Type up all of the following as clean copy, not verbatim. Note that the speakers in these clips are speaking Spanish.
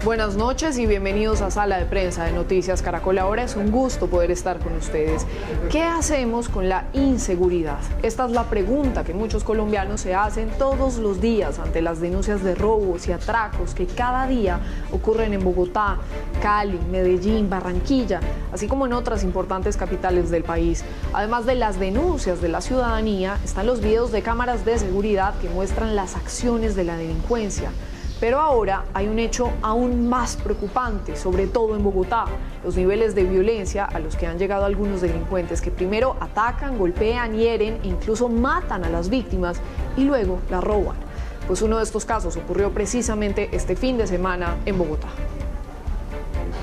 Buenas noches y bienvenidos a Sala de Prensa de Noticias Caracol. Ahora es un gusto poder estar con ustedes. ¿Qué hacemos con la inseguridad? Esta es la pregunta que muchos colombianos se hacen todos los días ante las denuncias de robos y atracos que cada día ocurren en Bogotá, Cali, Medellín, Barranquilla, así como en otras importantes capitales del país. Además de las denuncias de la ciudadanía, están los videos de cámaras de seguridad que muestran las acciones de la delincuencia. Pero ahora hay un hecho aún más preocupante, sobre todo en Bogotá, los niveles de violencia a los que han llegado algunos delincuentes que primero atacan, golpean, hieren e incluso matan a las víctimas y luego las roban. Pues uno de estos casos ocurrió precisamente este fin de semana en Bogotá.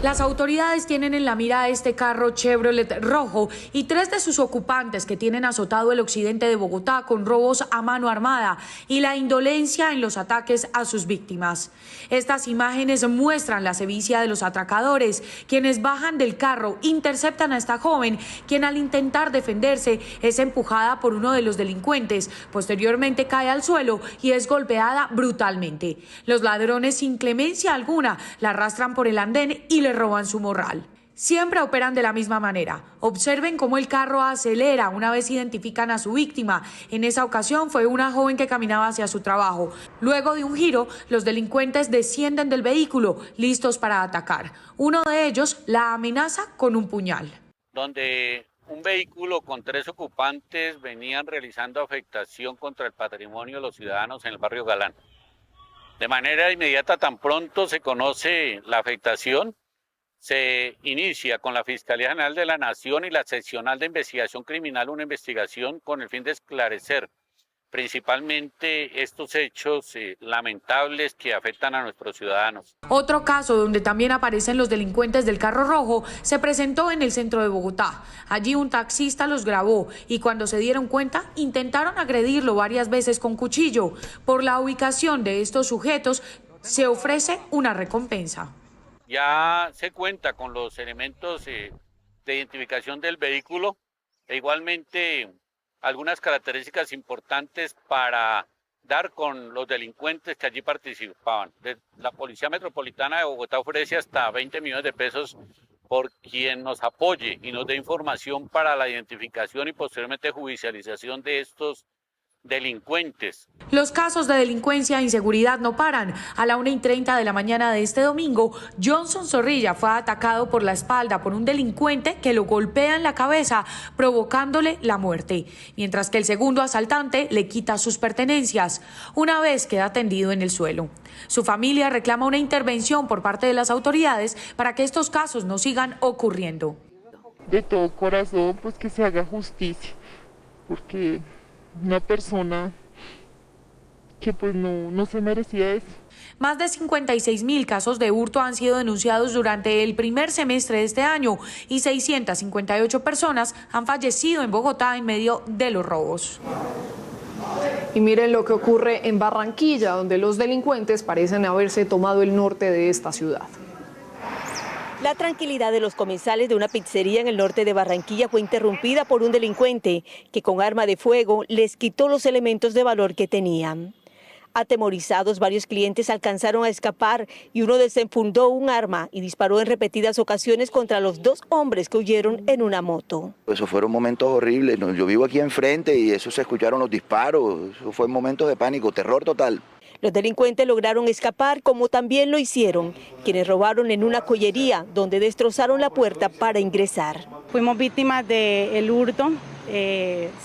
Las autoridades tienen en la mira este carro Chevrolet rojo y 3 de sus ocupantes que tienen azotado el occidente de Bogotá con robos a mano armada y la indolencia en los ataques a sus víctimas. Estas imágenes muestran la sevicia de los atracadores, quienes bajan del carro, interceptan a esta joven, quien al intentar defenderse es empujada por uno de los delincuentes. Posteriormente cae al suelo y es golpeada brutalmente. Los ladrones, sin clemencia alguna, la arrastran por el andén y le roban su morral. Siempre operan de la misma manera. Observen cómo el carro acelera una vez identifican a su víctima. En esa ocasión fue una joven que caminaba hacia su trabajo. Luego de un giro, los delincuentes descienden del vehículo, listos para atacar. Uno de ellos la amenaza con un puñal. Donde un vehículo con 3 ocupantes venían realizando afectación contra el patrimonio de los ciudadanos en el barrio Galán. De manera inmediata, tan pronto se conoce la afectación, se inicia con la Fiscalía General de la Nación y la Seccional de Investigación Criminal una investigación con el fin de esclarecer principalmente estos hechos lamentables que afectan a nuestros ciudadanos. Otro caso donde también aparecen los delincuentes del carro rojo se presentó en el centro de Bogotá. Allí un taxista los grabó y cuando se dieron cuenta intentaron agredirlo varias veces con cuchillo. Por la ubicación de estos sujetos se ofrece una recompensa. Ya se cuenta con los elementos de identificación del vehículo e igualmente algunas características importantes para dar con los delincuentes que allí participaban. La Policía Metropolitana de Bogotá ofrece hasta 20 millones de pesos por quien nos apoye y nos dé información para la identificación y posteriormente judicialización de estos delincuentes. Los casos de delincuencia e inseguridad no paran. A la 1:30 de la mañana de este domingo, Johnson Zorrilla fue atacado por la espalda por un delincuente que lo golpea en la cabeza, provocándole la muerte, mientras que el segundo asaltante le quita sus pertenencias. Una vez queda tendido en el suelo. Su familia reclama una intervención por parte de las autoridades para que estos casos no sigan ocurriendo. De todo corazón, pues que se haga justicia, porque una persona que pues no se merecía eso. Más de 56.000 casos de hurto han sido denunciados durante el primer semestre de este año y 658 personas han fallecido en Bogotá en medio de los robos. Y miren lo que ocurre en Barranquilla, donde los delincuentes parecen haberse tomado el norte de esta ciudad. La tranquilidad de los comensales de una pizzería en el norte de Barranquilla fue interrumpida por un delincuente que con arma de fuego les quitó los elementos de valor que tenían. Atemorizados, varios clientes alcanzaron a escapar y uno desenfundó un arma y disparó en repetidas ocasiones contra los 2 hombres que huyeron en una moto. Eso fueron momentos horribles. Yo vivo aquí enfrente y eso se escucharon los disparos. Eso fue momentos de pánico, terror total. Los delincuentes lograron escapar, como también lo hicieron quienes robaron en una joyería, donde destrozaron la puerta para ingresar. Fuimos víctimas del hurto,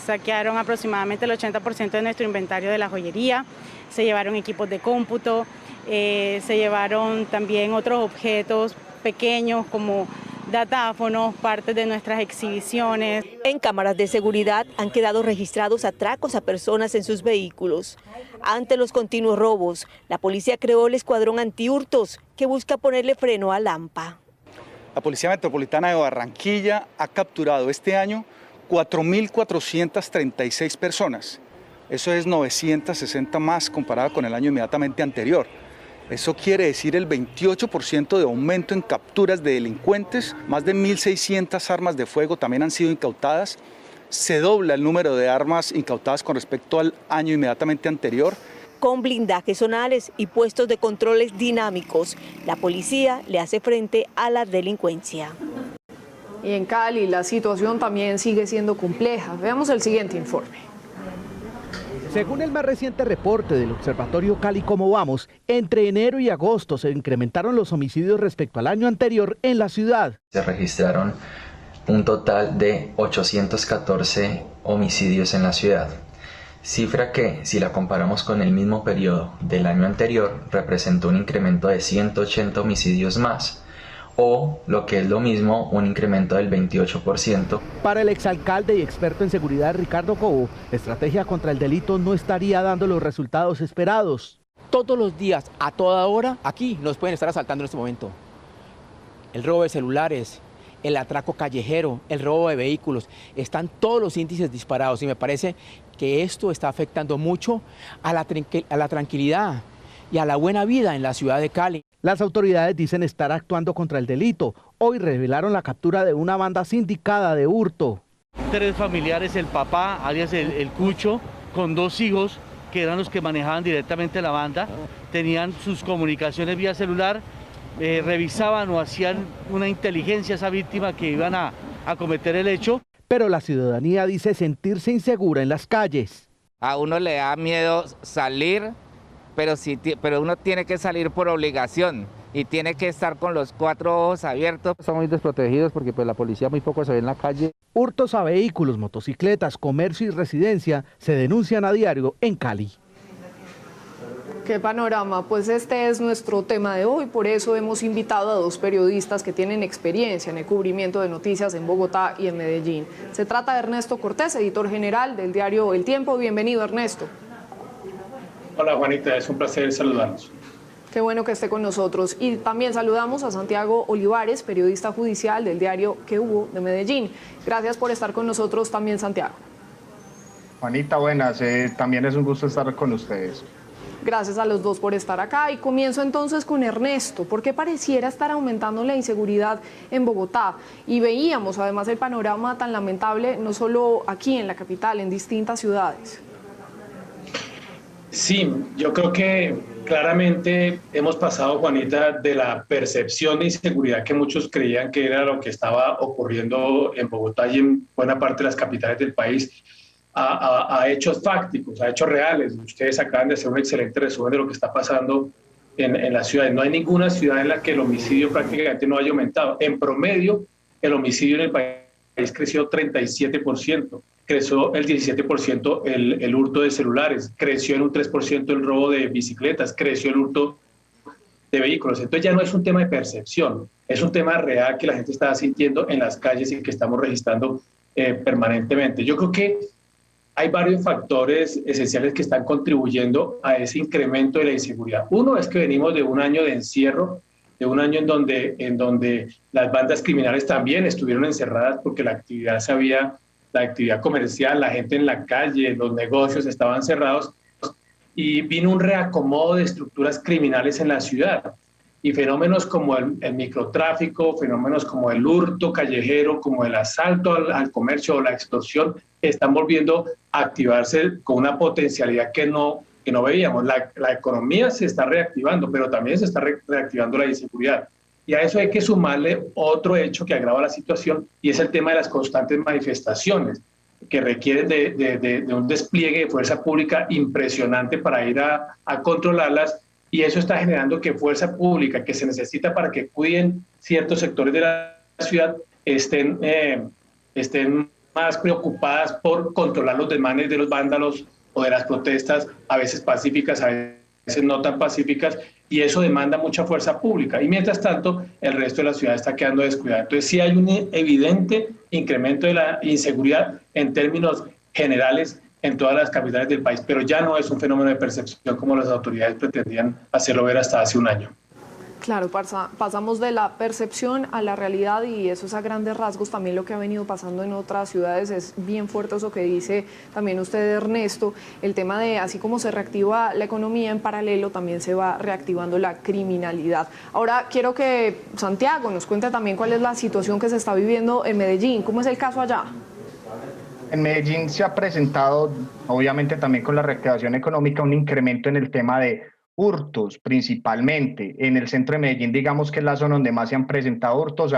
saquearon aproximadamente el 80% de nuestro inventario de la joyería, se llevaron equipos de cómputo, se llevaron también otros objetos pequeños como datáfonos, partes de nuestras exhibiciones. En cámaras de seguridad han quedado registrados atracos a personas en sus vehículos. Ante los continuos robos, la policía creó el escuadrón antihurtos que busca ponerle freno a Lampa. La Policía Metropolitana de Barranquilla ha capturado este año 4.436 personas. Eso es 960 más comparado con el año inmediatamente anterior. Eso quiere decir el 28% de aumento en capturas de delincuentes, más de 1.600 armas de fuego también han sido incautadas, se dobla el número de armas incautadas con respecto al año inmediatamente anterior. con blindajes zonales y puestos de controles dinámicos. La policía le hace frente a la delincuencia. Y en Cali la situación también sigue siendo compleja. Veamos el siguiente informe. Según el más reciente reporte del Observatorio Cali Cómo Vamos, entre enero y agosto se incrementaron los homicidios respecto al año anterior en la ciudad. Se registraron un total de 814 homicidios en la ciudad, cifra que, si la comparamos con el mismo periodo del año anterior, representó un incremento de 180 homicidios más, o, lo que es lo mismo, un incremento del 28%. Para el exalcalde y experto en seguridad Ricardo Cobo, la estrategia contra el delito no estaría dando los resultados esperados. Todos los días, a toda hora, aquí nos pueden estar asaltando en este momento. El robo de celulares, el atraco callejero, el robo de vehículos, están todos los índices disparados y me parece que esto está afectando mucho a la tranquilidad y a la buena vida en la ciudad de Cali. Las autoridades dicen estar actuando contra el delito. Hoy revelaron la captura de una banda sindicada de hurto. 3 familiares, el papá, alias el Cucho, con 2 hijos que eran los que manejaban directamente la banda, tenían sus comunicaciones vía celular, revisaban o hacían una inteligencia a esa víctima que iban a cometer el hecho. Pero la ciudadanía dice sentirse insegura en las calles. A uno le da miedo salir, pero uno tiene que salir por obligación y tiene que estar con los 4 ojos abiertos. Estamos muy desprotegidos porque pues la policía muy poco se ve en la calle. Hurtos a vehículos, motocicletas, comercio y residencia se denuncian a diario en Cali. Qué panorama, pues este es nuestro tema de hoy, por eso hemos invitado a 2 periodistas que tienen experiencia en el cubrimiento de noticias en Bogotá y en Medellín. Se trata de Ernesto Cortés, editor general del diario El Tiempo. Bienvenido, Ernesto. Hola Juanita, es un placer saludarnos. Qué bueno que esté con nosotros. Y también saludamos a Santiago Olivares, periodista judicial del diario ¿Qué hubo? De Medellín. Gracias por estar con nosotros también, Santiago. Juanita, buenas, también es un gusto estar con ustedes. Gracias a los 2 por estar acá y comienzo entonces con Ernesto, porque pareciera estar aumentando la inseguridad en Bogotá y veíamos además el panorama tan lamentable no solo aquí en la capital, en distintas ciudades. Sí, yo creo que claramente hemos pasado, Juanita, de la percepción de inseguridad que muchos creían que era lo que estaba ocurriendo en Bogotá y en buena parte de las capitales del país, a hechos fácticos, a hechos reales. Ustedes acaban de hacer un excelente resumen de lo que está pasando en las ciudades. No hay ninguna ciudad en la que el homicidio prácticamente no haya aumentado. En promedio, el homicidio en el país creció 37%. Creció el 17% el hurto de celulares, creció en un 3% el robo de bicicletas, creció el hurto de vehículos. Entonces ya no es un tema de percepción, es un tema real que la gente está sintiendo en las calles y que estamos registrando permanentemente. Yo creo que hay varios factores esenciales que están contribuyendo a ese incremento de la inseguridad. Uno es que venimos de un año de encierro, de un año en donde las bandas criminales también estuvieron encerradas porque la actividad comercial, la gente en la calle, los negocios estaban cerrados y vino un reacomodo de estructuras criminales en la ciudad y fenómenos como el microtráfico, fenómenos como el hurto callejero, como el asalto al comercio o la extorsión están volviendo a activarse con una potencialidad que no veíamos. La economía se está reactivando, pero también se está reactivando la inseguridad. Y a eso hay que sumarle otro hecho que agrava la situación y es el tema de las constantes manifestaciones que requieren de un despliegue de fuerza pública impresionante para ir a controlarlas y eso está generando que fuerza pública que se necesita para que cuiden ciertos sectores de la ciudad estén más preocupadas por controlar los desmanes de los vándalos o de las protestas, a veces pacíficas, a veces no tan pacíficas, y eso demanda mucha fuerza pública. Y mientras tanto, el resto de la ciudad está quedando descuidada. Entonces sí hay un evidente incremento de la inseguridad en términos generales en todas las capitales del país, pero ya no es un fenómeno de percepción como las autoridades pretendían hacerlo ver hasta hace un año. Claro, pasamos de la percepción a la realidad y eso es a grandes rasgos también lo que ha venido pasando en otras ciudades. Es bien fuerte eso que dice también usted, Ernesto, el tema de así como se reactiva la economía, en paralelo también se va reactivando la criminalidad. Ahora quiero que Santiago nos cuente también cuál es la situación que se está viviendo en Medellín, ¿cómo es el caso allá? En Medellín se ha presentado, obviamente también con la reactivación económica, un incremento en el tema de hurtos, principalmente. En el centro de Medellín, digamos que es la zona donde más se han presentado hurtos.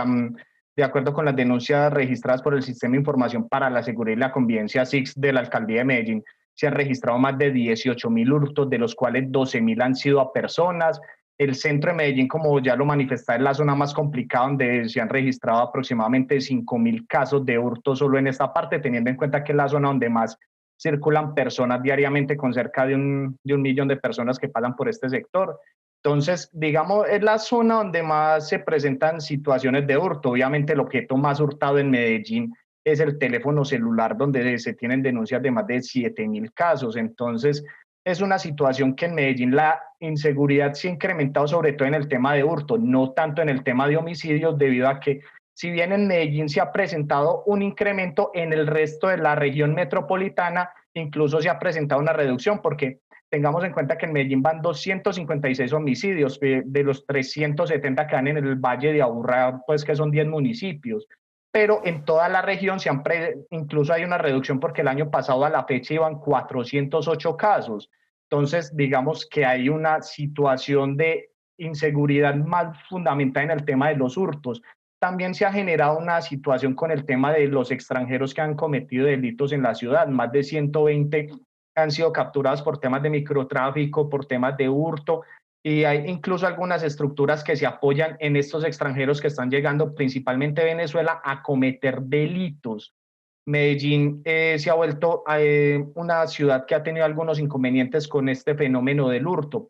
De acuerdo con las denuncias registradas por el Sistema de Información para la Seguridad y la Convivencia, SIX, de la Alcaldía de Medellín, se han registrado más de 18.000 hurtos, de los cuales 12.000 han sido a personas. El centro de Medellín, como ya lo manifesté, es la zona más complicada, donde se han registrado aproximadamente 5.000 casos de hurto solo en esta parte, teniendo en cuenta que es la zona donde más circulan personas diariamente, con cerca de un millón de personas que pasan por este sector. Entonces, digamos, es la zona donde más se presentan situaciones de hurto. Obviamente, el objeto más hurtado en Medellín es el teléfono celular, donde se tienen denuncias de más de 7.000 casos. Entonces, es una situación que en Medellín la inseguridad se ha incrementado, sobre todo en el tema de hurto, no tanto en el tema de homicidios, debido a que si bien en Medellín se ha presentado un incremento, en el resto de la región metropolitana incluso se ha presentado una reducción, porque tengamos en cuenta que en Medellín van 256 homicidios, de los 370 que dan en el Valle de Aburrá, pues que son 10 municipios. Pero en toda la región incluso hay una reducción, porque el año pasado a la fecha iban 408 casos. Entonces, digamos que hay una situación de inseguridad más fundamental en el tema de los hurtos. También se ha generado una situación con el tema de los extranjeros que han cometido delitos en la ciudad. Más de 120 han sido capturados por temas de microtráfico, por temas de hurto, y hay incluso algunas estructuras que se apoyan en estos extranjeros que están llegando, principalmente de Venezuela, a cometer delitos. Medellín se ha vuelto una ciudad que ha tenido algunos inconvenientes con este fenómeno del hurto,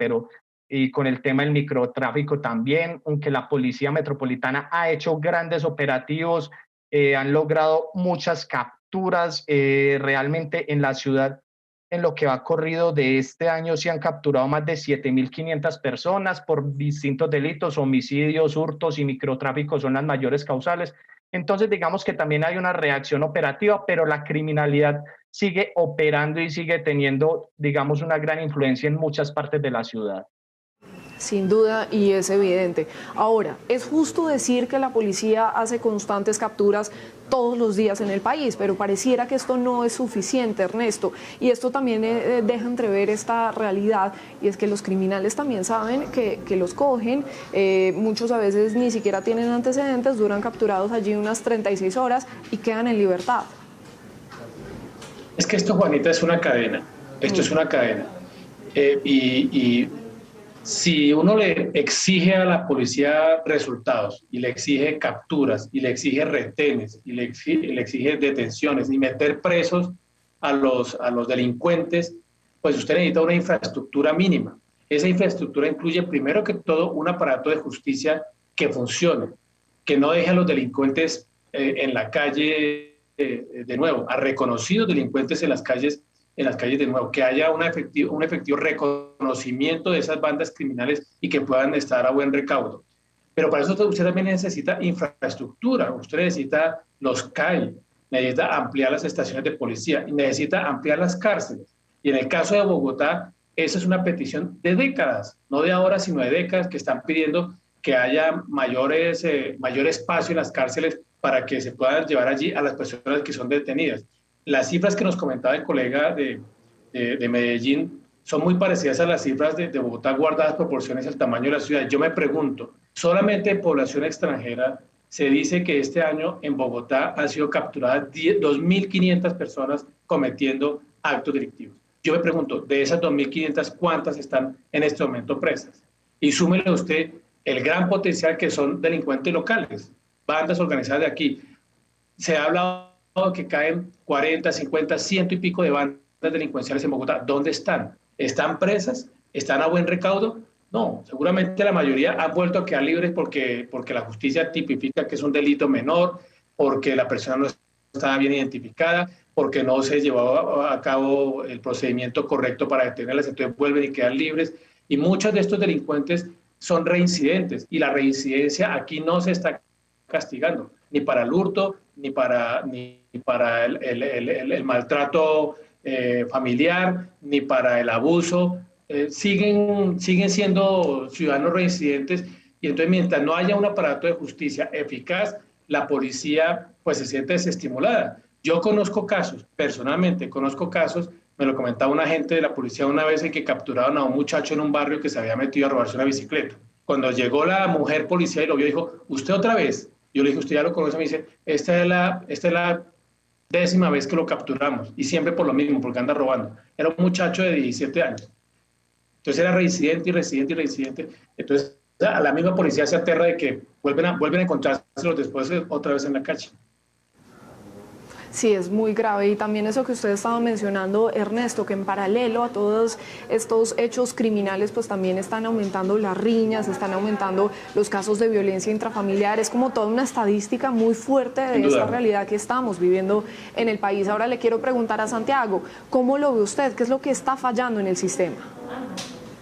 y con el tema del microtráfico también, aunque la Policía Metropolitana ha hecho grandes operativos, han logrado muchas capturas realmente en la ciudad. En lo que va corrido de este año se han capturado más de 7.500 personas por distintos delitos, homicidios, hurtos y microtráfico son las mayores causales. Entonces, digamos que también hay una reacción operativa, pero la criminalidad sigue operando y sigue teniendo, digamos, una gran influencia en muchas partes de la ciudad. Sin duda, y es evidente. Ahora, ¿es justo decir que la policía hace constantes capturas todos los días en el país? Pero pareciera que esto no es suficiente, Ernesto. Y esto también deja entrever esta realidad, y es que los criminales también saben que los cogen. Muchos a veces ni siquiera tienen antecedentes, duran capturados allí unas 36 horas y quedan en libertad. Es que esto, Juanita, es una cadena. Esto es una cadena. Si uno le exige a la policía resultados, y le exige capturas, y le exige retenes, y le exige detenciones, y meter presos a los delincuentes, pues usted necesita una infraestructura mínima. Esa infraestructura incluye, primero que todo, un aparato de justicia que funcione, que no deje a los delincuentes en la calle de nuevo, a reconocidos delincuentes en las calles de nuevo, que haya un efectivo reconocimiento de esas bandas criminales y que puedan estar a buen recaudo. Pero para eso usted también necesita infraestructura, usted necesita los CAI, necesita ampliar las estaciones de policía y necesita ampliar las cárceles. Y en el caso de Bogotá, esa es una petición de décadas, no de ahora, sino de décadas, que están pidiendo que haya mayor espacio en las cárceles para que se puedan llevar allí a las personas que son detenidas. Las cifras que nos comentaba el colega de Medellín son muy parecidas a las cifras de Bogotá, guardadas proporciones al tamaño de la ciudad. Yo me pregunto, solamente en población extranjera se dice que este año en Bogotá han sido capturadas 2.500 personas cometiendo actos delictivos. Yo me pregunto, de esas 2.500, ¿cuántas están en este momento presas? Y súmele usted el gran potencial que son delincuentes locales, bandas organizadas de aquí. Se ha hablado que caen 40, 50, 100 y pico de bandas delincuenciales en Bogotá. ¿Dónde están? ¿Están presas? ¿Están a buen recaudo? No, seguramente la mayoría han vuelto a quedar libres porque la justicia tipifica que es un delito menor, porque la persona no estaba bien identificada, porque no se llevó a cabo el procedimiento correcto para detenerlas, entonces vuelven y quedan libres. Y muchos de estos delincuentes son reincidentes, y la reincidencia aquí no se está castigando, ni para el hurto, ni para el maltrato familiar, ni para el abuso. Siguen siendo ciudadanos reincidentes, y entonces mientras no haya un aparato de justicia eficaz, la policía pues se siente desestimulada. Yo conozco casos, personalmente conozco casos, me lo comentaba un agente de la policía una vez en que capturaron a un muchacho en un barrio que se había metido a robarse una bicicleta. Cuando llegó la mujer policía y lo vio, dijo, ¿usted otra vez? Yo le dije, ¿usted ya lo conoce? Me dice, esta es la 10ª vez que lo capturamos, y siempre por lo mismo, porque anda robando. Era un muchacho de 17 años. Entonces era reincidente y reincidente y reincidente. Entonces a la misma policía se aterra de que vuelven a encontrárselos después otra vez en la calle. Sí, es muy grave. Y también eso que usted estaba mencionando, Ernesto, que en paralelo a todos estos hechos criminales, pues también están aumentando las riñas, están aumentando los casos de violencia intrafamiliar. Es como toda una estadística muy fuerte de esta realidad que estamos viviendo en el país. Ahora le quiero preguntar a Santiago, ¿cómo lo ve usted? ¿Qué es lo que está fallando en el sistema?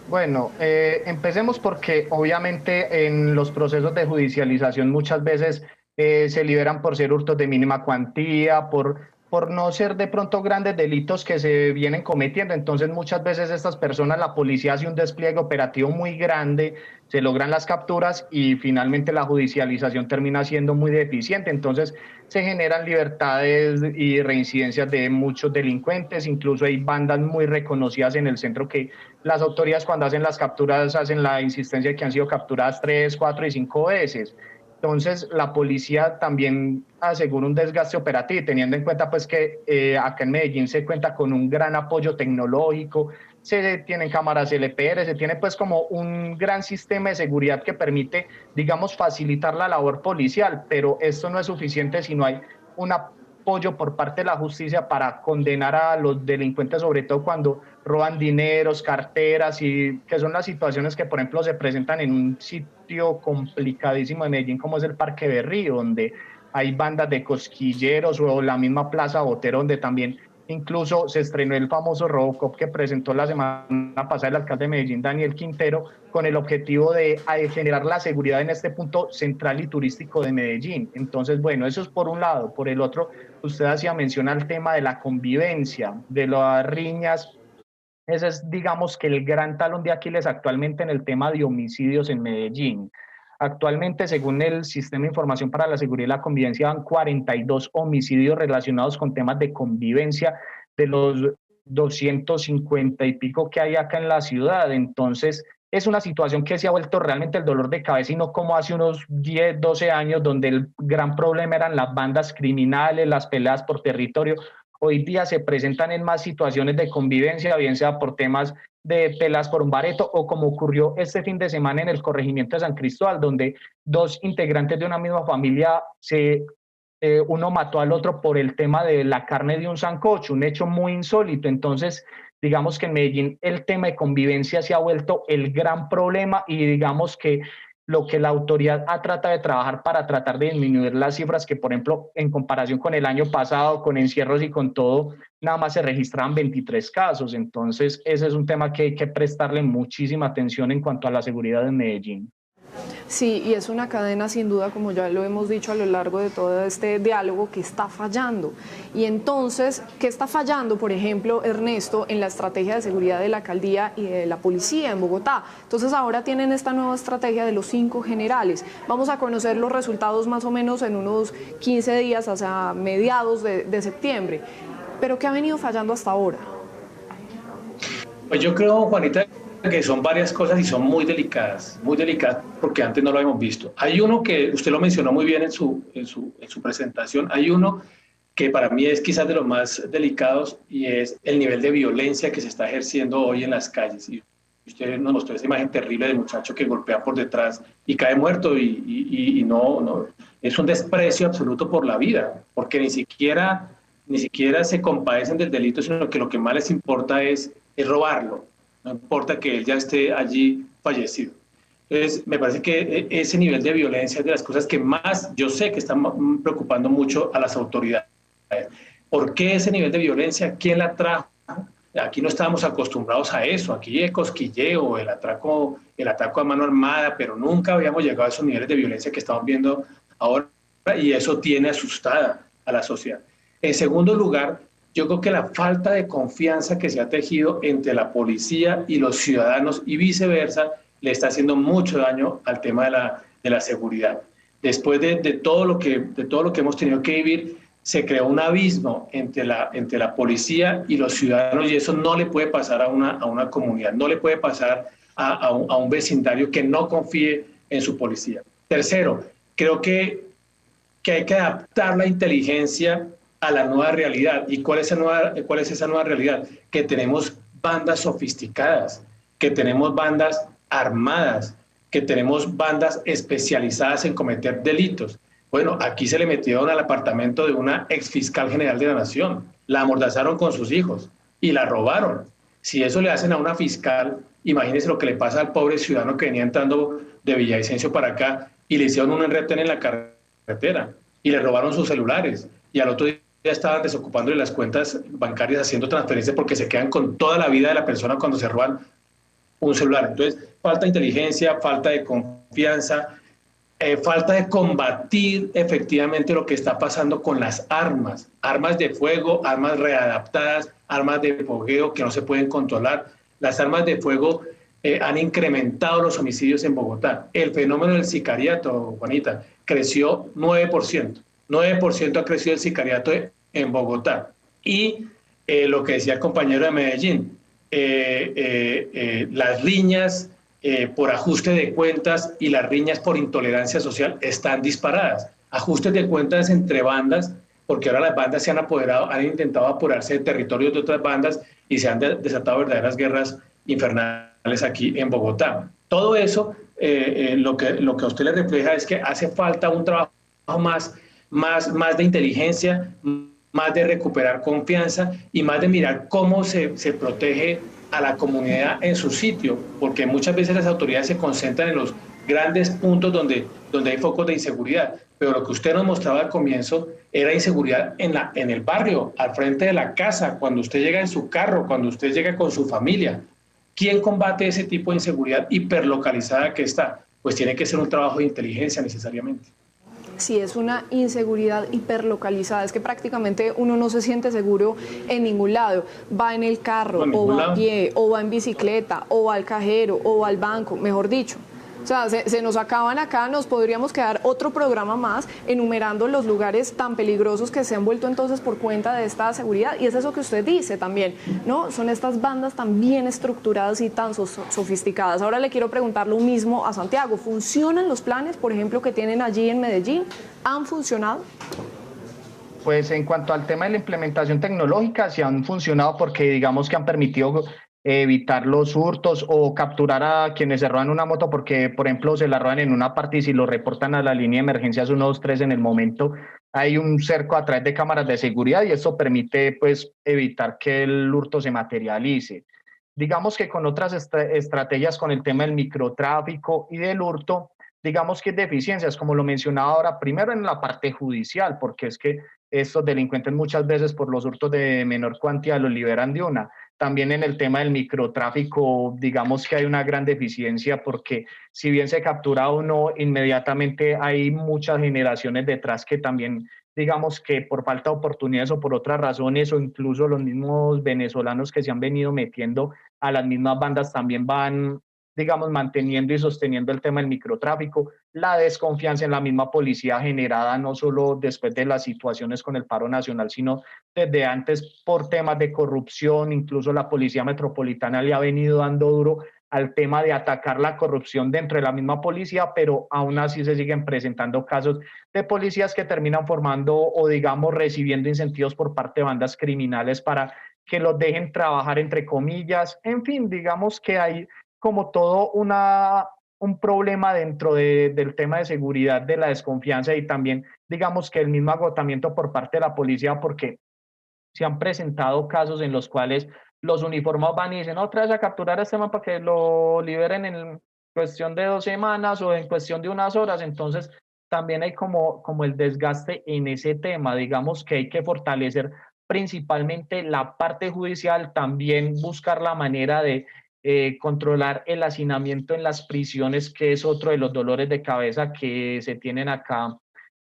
Bueno, empecemos porque obviamente en los procesos de judicialización muchas veces se liberan por ser hurtos de mínima cuantía, por no ser de pronto grandes delitos que se vienen cometiendo. Entonces muchas veces estas personas, la policía hace un despliegue operativo muy grande, se logran las capturas y finalmente la judicialización termina siendo muy deficiente. Entonces se generan libertades y reincidencias de muchos delincuentes, incluso hay bandas muy reconocidas en el centro que las autoridades cuando hacen las capturas hacen la insistencia de que han sido capturadas 3, 4 y 5 veces. Entonces, la policía también asegura un desgaste operativo, teniendo en cuenta pues que acá en Medellín se cuenta con un gran apoyo tecnológico, se tienen cámaras LPR, se tiene pues como un gran sistema de seguridad que permite, digamos, facilitar la labor policial, pero esto no es suficiente si no hay un apoyo por parte de la justicia para condenar a los delincuentes, sobre todo cuando roban dineros, carteras, y que son las situaciones que, por ejemplo, se presentan en un sitio complicadísimo de Medellín como es el Parque Berrío, donde hay bandas de cosquilleros, o la misma Plaza Botero, donde también incluso se estrenó el famoso Robocop que presentó la semana pasada el alcalde de Medellín, Daniel Quintero, con el objetivo de generar la seguridad en este punto central y turístico de Medellín. Entonces, bueno, eso es por un lado. Por el otro, usted hacía mención al tema de la convivencia, de las riñas. Ese es, digamos, que el gran talón de Aquiles actualmente en el tema de homicidios en Medellín. Actualmente, según el Sistema de Información para la Seguridad y la Convivencia, van 42 homicidios relacionados con temas de convivencia de los 250 y pico que hay acá en la ciudad. Entonces, es una situación que se ha vuelto realmente el dolor de cabeza y no como hace unos 10, 12 años, donde el gran problema eran las bandas criminales, las peleas por territorio. Hoy día se presentan en más situaciones de convivencia, bien sea por temas de peleas por un bareto o como ocurrió este fin de semana en el corregimiento de San Cristóbal, donde dos integrantes de una misma familia, uno mató al otro por el tema de la carne de un sancocho, un hecho muy insólito. Entonces, digamos que en Medellín el tema de convivencia se ha vuelto el gran problema y digamos que lo que la autoridad ha tratado de trabajar para tratar de disminuir las cifras que, por ejemplo, en comparación con el año pasado, con encierros y con todo, nada más se registraban 23 casos. Entonces, ese es un tema que hay que prestarle muchísima atención en cuanto a la seguridad en Medellín. Sí, y es una cadena sin duda, como ya lo hemos dicho a lo largo de todo este diálogo, que está fallando. Y entonces, ¿qué está fallando, por ejemplo, Ernesto, en la estrategia de seguridad de la alcaldía y de la policía en Bogotá? Entonces ahora tienen esta nueva estrategia de los 5 generales. Vamos a conocer los resultados más o menos en unos 15 días, hacia mediados de septiembre. ¿Pero qué ha venido fallando hasta ahora? Pues yo creo, Juanita, que son varias cosas y son muy delicadas porque antes no lo habíamos visto. Hay uno que usted lo mencionó muy bien en su presentación, hay uno que para mí es quizás de los más delicados y es el nivel de violencia que se está ejerciendo hoy en las calles. Y usted nos mostró esa imagen terrible del muchacho que golpea por detrás y cae muerto y no, es un desprecio absoluto por la vida, porque ni siquiera se compadecen del delito, sino que lo que más les importa es robarlo. No importa que él ya esté allí fallecido. Entonces, me parece que ese nivel de violencia es de las cosas que más yo sé que están preocupando mucho a las autoridades. ¿Por qué ese nivel de violencia? ¿Quién la trajo? Aquí no estábamos acostumbrados a eso. Aquí el cosquilleo, el ataque a mano armada, pero nunca habíamos llegado a esos niveles de violencia que estamos viendo ahora y eso tiene asustada a la sociedad. En segundo lugar, yo creo que la falta de confianza que se ha tejido entre la policía y los ciudadanos y viceversa le está haciendo mucho daño al tema de la seguridad. Después de todo lo que hemos tenido que vivir, se creó un abismo entre la policía y los ciudadanos, y eso no le puede pasar a una comunidad, no le puede pasar a un vecindario que no confíe en su policía. Tercero, creo que hay que adaptar la inteligencia a la nueva realidad. ¿Y cuál es esa nueva realidad? Que tenemos bandas sofisticadas, que tenemos bandas armadas, que tenemos bandas especializadas en cometer delitos. Bueno, aquí se le metieron al apartamento de una exfiscal general de la Nación, la amordazaron con sus hijos y la robaron. Si eso le hacen a una fiscal, imagínense lo que le pasa al pobre ciudadano que venía entrando de Villavicencio para acá y le hicieron un retén en la carretera y le robaron sus celulares y al otro día estaban desocupándole las cuentas bancarias haciendo transferencias porque se quedan con toda la vida de la persona cuando se roban un celular. Entonces, falta inteligencia, falta de confianza, falta de combatir efectivamente lo que está pasando con las armas de fuego, armas readaptadas, armas de fogueo que no se pueden controlar. Las armas de fuego han incrementado los homicidios en Bogotá. El fenómeno del sicariato, Juanita, creció 9%. 9% ha crecido el sicariato en Bogotá. Y lo que decía el compañero de Medellín, las riñas por ajuste de cuentas y las riñas por intolerancia social están disparadas. Ajustes de cuentas entre bandas, porque ahora las bandas se han apoderado, han intentado apoderarse de territorios de otras bandas y se han desatado verdaderas guerras infernales aquí en Bogotá. Todo eso, lo que a usted le refleja es que hace falta un trabajo más de inteligencia, más de recuperar confianza y más de mirar cómo se protege a la comunidad en su sitio, porque muchas veces las autoridades se concentran en los grandes puntos donde hay focos de inseguridad, pero lo que usted nos mostraba al comienzo era inseguridad en el barrio, al frente de la casa, cuando usted llega en su carro, cuando usted llega con su familia. ¿Quién combate ese tipo de inseguridad hiperlocalizada que está? Pues tiene que ser un trabajo de inteligencia necesariamente. Si es una inseguridad hiperlocalizada, es que prácticamente uno no se siente seguro en ningún lado. Va en el carro, o va a pie, o va en bicicleta, o va al cajero, o va al banco, mejor dicho. O sea, se nos acaban acá, nos podríamos quedar otro programa más enumerando los lugares tan peligrosos que se han vuelto entonces por cuenta de esta seguridad. Y es eso que usted dice también, ¿no? Son estas bandas tan bien estructuradas y tan sofisticadas. Ahora le quiero preguntar lo mismo a Santiago. ¿Funcionan los planes, por ejemplo, que tienen allí en Medellín? ¿Han funcionado? Pues en cuanto al tema de la implementación tecnológica, sí han funcionado porque digamos que han permitido evitar los hurtos o capturar a quienes se roban una moto porque, por ejemplo, se la roban en una parte y si lo reportan a la línea de emergencias 123 en el momento, hay un cerco a través de cámaras de seguridad y eso permite pues evitar que el hurto se materialice. Digamos que con otras estrategias, con el tema del microtráfico y del hurto, digamos que hay deficiencias, como lo mencionaba ahora, primero en la parte judicial, porque es que estos delincuentes muchas veces por los hurtos de menor cuantía los liberan de una. También en el tema del microtráfico, digamos que hay una gran deficiencia porque si bien se captura uno, inmediatamente hay muchas generaciones detrás que también, digamos que por falta de oportunidades o por otras razones, o incluso los mismos venezolanos que se han venido metiendo a las mismas bandas también van, digamos, manteniendo y sosteniendo el tema del microtráfico, la desconfianza en la misma policía generada no solo después de las situaciones con el paro nacional, sino desde antes por temas de corrupción. Incluso la Policía Metropolitana le ha venido dando duro al tema de atacar la corrupción dentro de la misma policía, pero aún así se siguen presentando casos de policías que terminan formando o, digamos, recibiendo incentivos por parte de bandas criminales para que los dejen trabajar, entre comillas. En fin, digamos que hay como todo un problema dentro del tema de seguridad, de la desconfianza y también, digamos que el mismo agotamiento por parte de la policía, porque se han presentado casos en los cuales los uniformados van y dicen otra vez a capturar a este man para que lo liberen en cuestión de 2 semanas o en cuestión de unas horas. Entonces también hay como el desgaste en ese tema. Digamos que hay que fortalecer principalmente la parte judicial, también buscar la manera de controlar el hacinamiento en las prisiones, que es otro de los dolores de cabeza que se tienen acá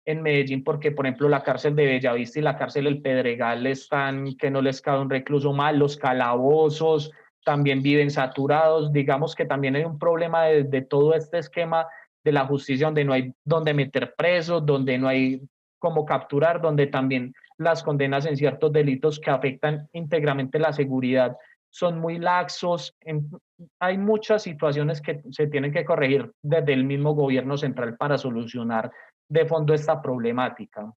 en Medellín, porque por ejemplo la cárcel de Bellavista y la cárcel El Pedregal están que no les cabe un recluso más, los calabozos también viven saturados. Digamos que también hay un problema de todo este esquema de la justicia, donde no hay donde meter presos, donde no hay cómo capturar, donde también las condenas en ciertos delitos que afectan íntegramente la seguridad son muy laxos. Hay muchas situaciones que se tienen que corregir desde el mismo gobierno central para solucionar de fondo esta problemática.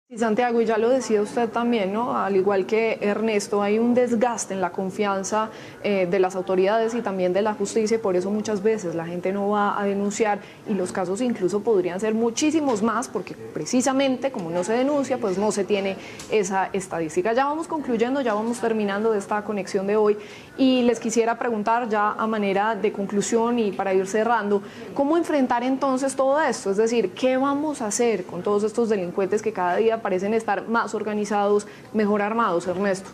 Sí, Santiago, y ya lo decía usted también, ¿no? Al igual que Ernesto, hay un desgaste en la confianza de las autoridades y también de la justicia, y por eso muchas veces la gente no va a denunciar y los casos incluso podrían ser muchísimos más, porque precisamente como no se denuncia, pues no se tiene esa estadística. Ya vamos concluyendo, ya vamos terminando de esta conexión de hoy y les quisiera preguntar ya a manera de conclusión y para ir cerrando, ¿cómo enfrentar entonces todo esto? Es decir, ¿qué vamos a hacer con todos estos delincuentes que cada día parecen estar más organizados, mejor armados, Ernesto?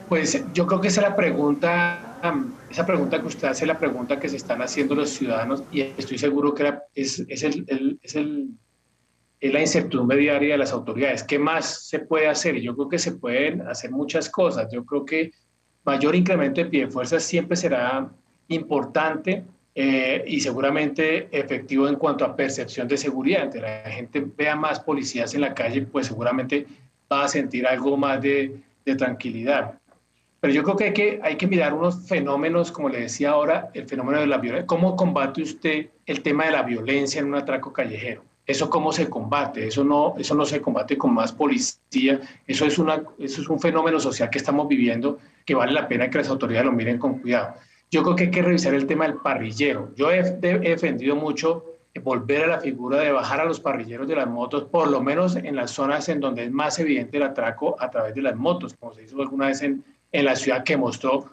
Pues yo creo que esa pregunta que usted hace, la pregunta que se están haciendo los ciudadanos, y estoy seguro que es la incertidumbre diaria de las autoridades. ¿Qué más se puede hacer? Y yo creo que se pueden hacer muchas cosas. Yo creo que mayor incremento de piedefuerzas siempre será importante, y seguramente efectivo en cuanto a percepción de seguridad. Entre la gente vea más policías en la calle, pues seguramente va a sentir algo más de tranquilidad. Pero yo creo que hay que mirar unos fenómenos, como le decía ahora, el fenómeno de la violencia. ¿Cómo combate usted el tema de la violencia en un atraco callejero? ¿Eso cómo se combate? Eso no se combate con más policía. Eso es un fenómeno social que estamos viviendo que vale la pena que las autoridades lo miren con cuidado. Yo creo que hay que revisar el tema del parrillero. Yo he defendido mucho volver a la figura de bajar a los parrilleros de las motos, por lo menos en las zonas en donde es más evidente el atraco a través de las motos, como se hizo alguna vez en la ciudad, que mostró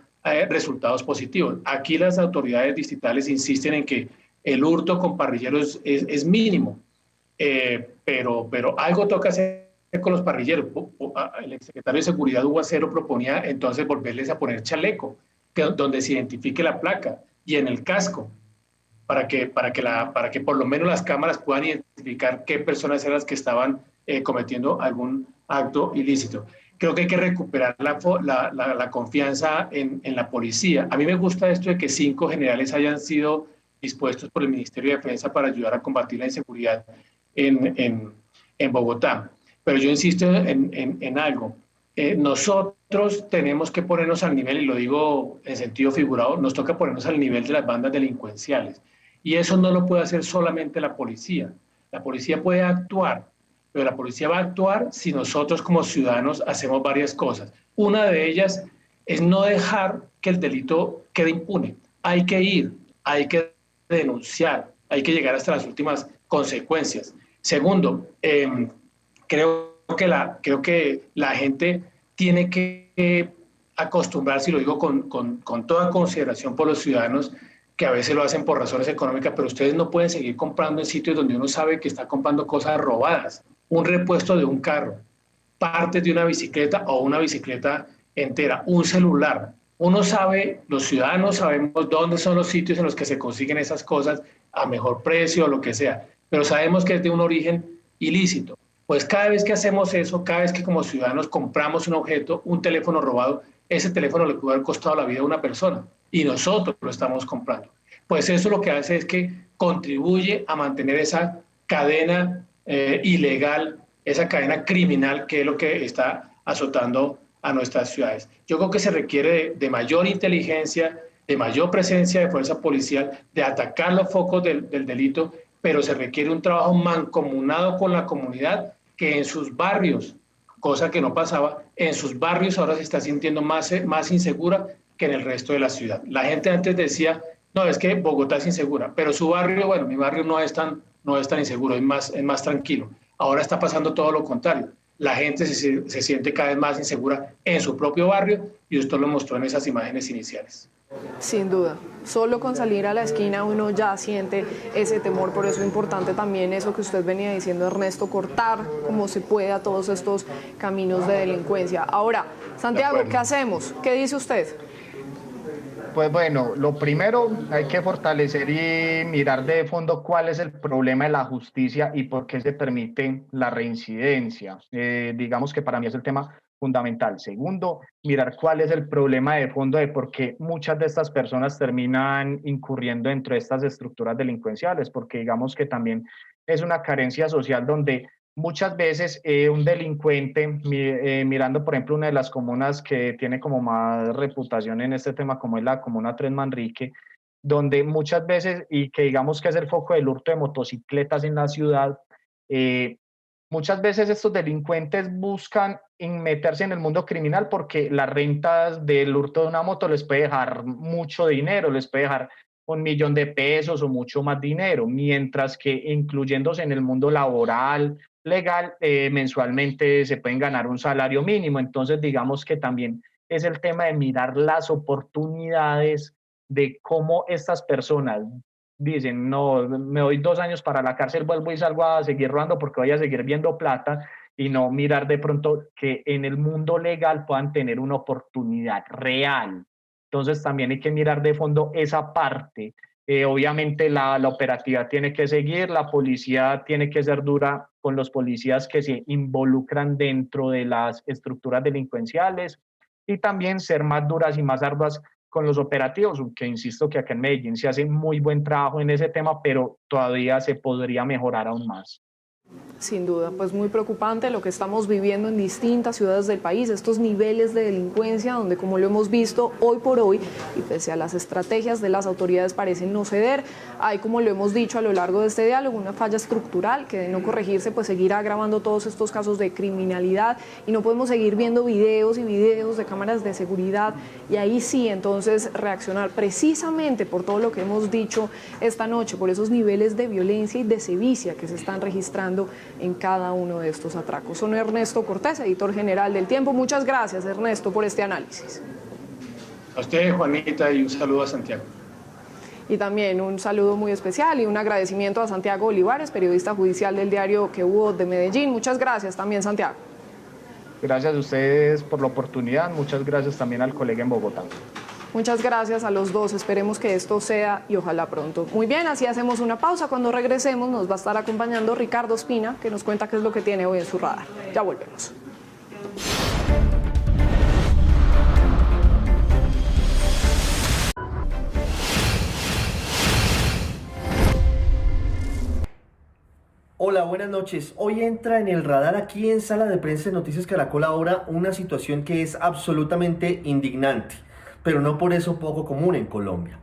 resultados positivos. Aquí las autoridades distritales insisten en que el hurto con parrilleros es mínimo, pero algo toca hacer con los parrilleros. El exsecretario de Seguridad, Hugo Acero, proponía entonces volverles a poner chaleco, donde se identifique la placa y en el casco, para que por lo menos las cámaras puedan identificar qué personas eran las que estaban cometiendo algún acto ilícito. Creo que hay que recuperar la confianza en la policía. A mí me gusta esto de que 5 generales hayan sido dispuestos por el Ministerio de Defensa para ayudar a combatir la inseguridad en Bogotá. Pero yo insisto en algo. Nosotros tenemos que ponernos al nivel, y lo digo en sentido figurado, nos toca ponernos al nivel de las bandas delincuenciales. Y eso no lo puede hacer solamente la policía. La policía puede actuar, pero la policía va a actuar si nosotros como ciudadanos hacemos varias cosas. Una de ellas es no dejar que el delito quede impune. Hay que ir, hay que denunciar, hay que llegar hasta las últimas consecuencias. Segundo, creo que la gente tiene que acostumbrarse, y lo digo con toda consideración por los ciudadanos, que a veces lo hacen por razones económicas, pero ustedes no pueden seguir comprando en sitios donde uno sabe que está comprando cosas robadas. Un repuesto de un carro, partes de una bicicleta o una bicicleta entera, un celular. Uno sabe, los ciudadanos sabemos dónde son los sitios en los que se consiguen esas cosas a mejor precio o lo que sea, pero sabemos que es de un origen ilícito. Pues cada vez que hacemos eso, cada vez que como ciudadanos compramos un objeto, un teléfono robado, ese teléfono le puede haber costado la vida a una persona y nosotros lo estamos comprando. Pues eso lo que hace es que contribuye a mantener esa cadena ilegal, esa cadena criminal, que es lo que está azotando a nuestras ciudades. Yo creo que se requiere de mayor inteligencia, de mayor presencia de fuerza policial, de atacar los focos del delito, pero se requiere un trabajo mancomunado con la comunidad, que en sus barrios, cosa que no pasaba, en sus barrios ahora se está sintiendo más insegura que en el resto de la ciudad. La gente antes decía, no, es que Bogotá es insegura, pero su barrio, bueno, mi barrio no es tan inseguro, es más tranquilo. Ahora está pasando todo lo contrario. La gente se siente cada vez más insegura en su propio barrio, y esto lo mostró en esas imágenes iniciales. Sin duda, solo con salir a la esquina uno ya siente ese temor, por eso es importante también eso que usted venía diciendo, Ernesto, cortar como se pueda todos estos caminos de delincuencia. Ahora, Santiago, ¿qué hacemos? ¿Qué dice usted? Pues bueno, lo primero hay que fortalecer y mirar de fondo cuál es el problema de la justicia y por qué se permite la reincidencia. Digamos que para mí es el tema fundamental. Segundo, mirar cuál es el problema de fondo de por qué muchas de estas personas terminan incurriendo dentro de estas estructuras delincuenciales, porque digamos que también es una carencia social donde muchas veces un delincuente, mirando por ejemplo una de las comunas que tiene como más reputación en este tema, como es la comuna Tres Manrique, donde muchas veces, y que digamos que es el foco del hurto de motocicletas en la ciudad, muchas veces estos delincuentes buscan meterse en el mundo criminal porque las rentas del hurto de una moto les puede dejar mucho dinero, les puede dejar 1 millón de pesos o mucho más dinero, mientras que incluyéndose en el mundo laboral, legal, mensualmente se pueden ganar un salario mínimo. Entonces digamos que también es el tema de mirar las oportunidades de cómo estas personas dicen, no, me doy 2 años para la cárcel, vuelvo y salgo a seguir robando porque voy a seguir viendo plata, y no mirar de pronto que en el mundo legal puedan tener una oportunidad real. Entonces también hay que mirar de fondo esa parte. Obviamente la operativa tiene que seguir, la policía tiene que ser dura con los policías que se involucran dentro de las estructuras delincuenciales, y también ser más duras y más arduas con los operativos, que insisto que acá en Medellín se hace muy buen trabajo en ese tema, pero todavía se podría mejorar aún más. Sin duda, pues muy preocupante lo que estamos viviendo en distintas ciudades del país, estos niveles de delincuencia donde, como lo hemos visto hoy por hoy, y pese a las estrategias de las autoridades parecen no ceder, hay, como lo hemos dicho a lo largo de este diálogo, una falla estructural que, de no corregirse, pues seguirá agravando todos estos casos de criminalidad, y no podemos seguir viendo videos y videos de cámaras de seguridad y ahí sí entonces reaccionar precisamente por todo lo que hemos dicho esta noche, por esos niveles de violencia y de sevicia que se están registrando en cada uno de estos atracos. Soy Ernesto Cortés, editor general del Tiempo. Muchas gracias, Ernesto, por este análisis. A usted, Juanita, y un saludo a Santiago. Y también un saludo muy especial y un agradecimiento a Santiago Olivares, periodista judicial del diario Que Hubo de Medellín. Muchas gracias también, Santiago. Gracias a ustedes por la oportunidad. Muchas gracias también al colega en Bogotá. Muchas gracias a los dos, esperemos que esto sea y ojalá pronto. Muy bien, así hacemos una pausa. Cuando regresemos nos va a estar acompañando Ricardo Espina, que nos cuenta qué es lo que tiene hoy en su radar. Ya volvemos. Hola, buenas noches. Hoy entra en el radar aquí en Sala de Prensa de Noticias Caracol Ahora una situación que es absolutamente indignante, pero no por eso poco común en Colombia.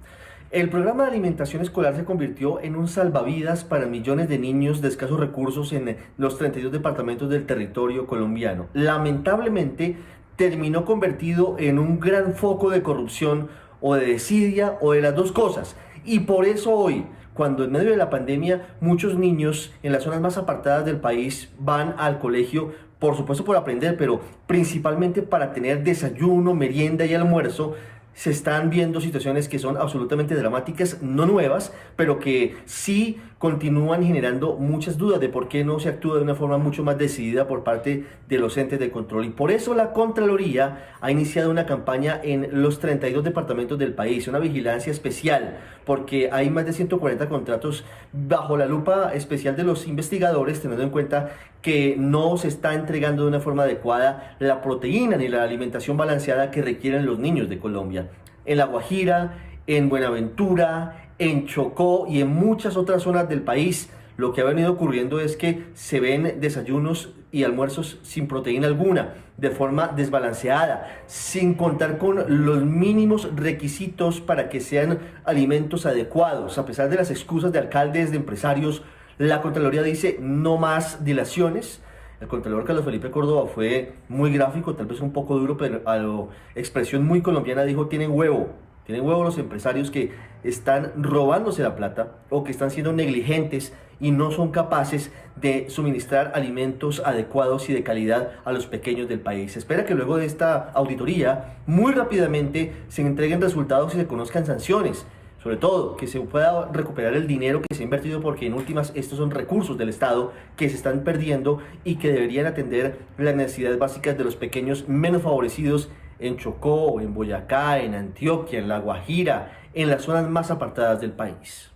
El programa de alimentación escolar se convirtió en un salvavidas para millones de niños de escasos recursos en los 32 departamentos del territorio colombiano. Lamentablemente, terminó convertido en un gran foco de corrupción o de desidia o de las dos cosas. Y por eso hoy, cuando en medio de la pandemia muchos niños en las zonas más apartadas del país van al colegio, por supuesto por aprender, pero principalmente para tener desayuno, merienda y almuerzo, se están viendo situaciones que son absolutamente dramáticas, no nuevas, pero que sí continúan generando muchas dudas de por qué no se actúa de una forma mucho más decidida por parte de los entes de control. Y por eso la Contraloría ha iniciado una campaña en los 32 departamentos del país, una vigilancia especial, porque hay más de 140 contratos bajo la lupa especial de los investigadores, teniendo en cuenta que no se está entregando de una forma adecuada la proteína ni la alimentación balanceada que requieren los niños de Colombia. En La Guajira, en Buenaventura, en Chocó y en muchas otras zonas del país, lo que ha venido ocurriendo es que se ven desayunos y almuerzos sin proteína alguna, de forma desbalanceada, sin contar con los mínimos requisitos para que sean alimentos adecuados. A pesar de las excusas de alcaldes, de empresarios, la Contraloría dice no más dilaciones. El Contralor Carlos Felipe Córdoba fue muy gráfico, tal vez un poco duro, pero a la expresión muy colombiana dijo: tienen huevo los empresarios que están robándose la plata o que están siendo negligentes y no son capaces de suministrar alimentos adecuados y de calidad a los pequeños del país. Se espera que luego de esta auditoría muy rápidamente se entreguen resultados y se conozcan sanciones. Sobre todo, que se pueda recuperar el dinero que se ha invertido, porque en últimas estos son recursos del Estado que se están perdiendo y que deberían atender las necesidades básicas de los pequeños menos favorecidos en Chocó, en Boyacá, en Antioquia, en La Guajira, en las zonas más apartadas del país.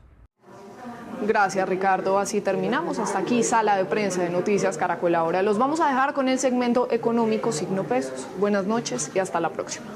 Gracias, Ricardo. Así terminamos. Hasta aquí Sala de Prensa de Noticias Caracol Ahora. Los vamos a dejar con el segmento económico Signo Pesos. Buenas noches y hasta la próxima.